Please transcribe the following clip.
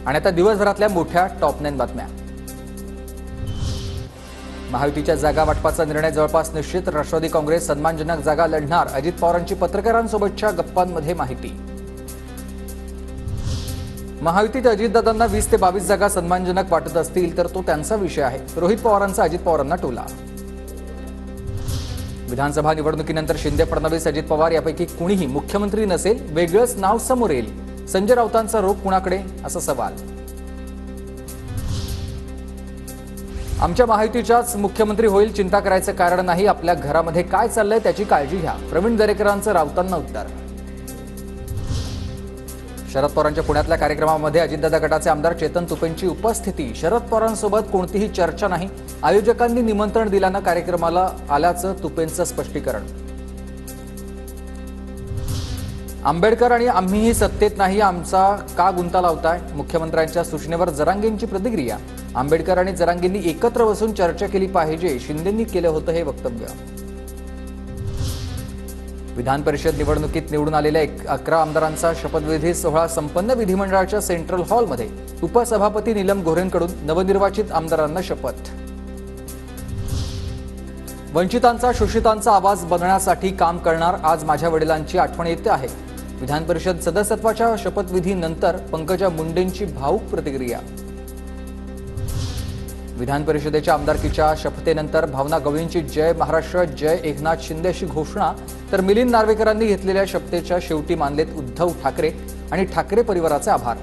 आणि आता दिवसभरातल्या मोठ्या टॉप 9 बातम्या। महायुतीच्या जागा वाटपाचा निर्णय जवळपास निश्चित। राष्ट्रवादी काँग्रेस सन्मानजनक जागा लढणार। अजित पवारांची पत्रकारांसोबतच्या गप्पांमध्ये माहिती। महायुतीत अजितदादांना 20 ते 22 जागा सन्मानजनक वाटत असतील तर तो त्यांचा विषय आहे। रोहित पवारांचा अजित पवारांना टोला। विधानसभा निवडणुकीनंतर शिंदे फडणवीस अजित पवार यापैकी कुणीही मुख्यमंत्री नसेल, वेगळंच नाव समोर येईल। संजय राऊतांचा रोख कुणाकडे असा सवाल। आमच्या महायुतीच्याच मुख्यमंत्री होईल, चिंता करायचं कारण नाही। आपल्या घरामध्ये काय चाललंय त्याची काळजी घ्या। प्रवीण दरेकरांचं राऊतांना उत्तर। शरद पवारांच्या पुण्यातल्या कार्यक्रमामध्ये अजितदादा गटाचे आमदार चेतन तुपेंची उपस्थिती। शरद पवारांसोबत कोणतीही चर्चा नाही। आयोजकांनी निमंत्रण दिल्यानं कार्यक्रमाला आल्याचं तुपेंचं स्पष्टीकरण। आंबेडकर आणि आम्हीही सत्तेत नाही, आमचा का गुंता लावताय? मुख्यमंत्र्यांच्या सूचनेवर जरांगेंची प्रतिक्रिया। आंबेडकर आणि जरांगेंनी एकत्र बसून चर्चा केली पाहिजे, शिंदेंनी केलं होतं हे वक्तव्य। विधान परिषद निवडणुकीत निवडून आलेल्या 11 आमदारांचा शपथविधी सोहळा संपन्न। विधिमंडळाच्या सेंट्रल हॉलमध्ये उपसभापती नीलम गोऱ्हेंकडून नवनिर्वाचित आमदारांना शपथ। वंचितांचा शोषितांचा आवाज बनण्यासाठी काम करणार। आज माझ्या वडिलांची आठवण येते आहे। विधान परिषद सदस्यत्वाच्या शपथविधीनंतर पंकजा मुंडेंची भावूक प्रतिक्रिया। विधान परिषदेच्या आमदारकीच्या शपथेनंतर भावना गवळींची जय महाराष्ट्र जय एकनाथ शिंदे अशी घोषणा, तर मिलिंद नार्वेकरांनी घेतलेल्या शपथेच्या शेवटी मानलेत उद्धव ठाकरे आणि ठाकरे परिवाराचे आभार।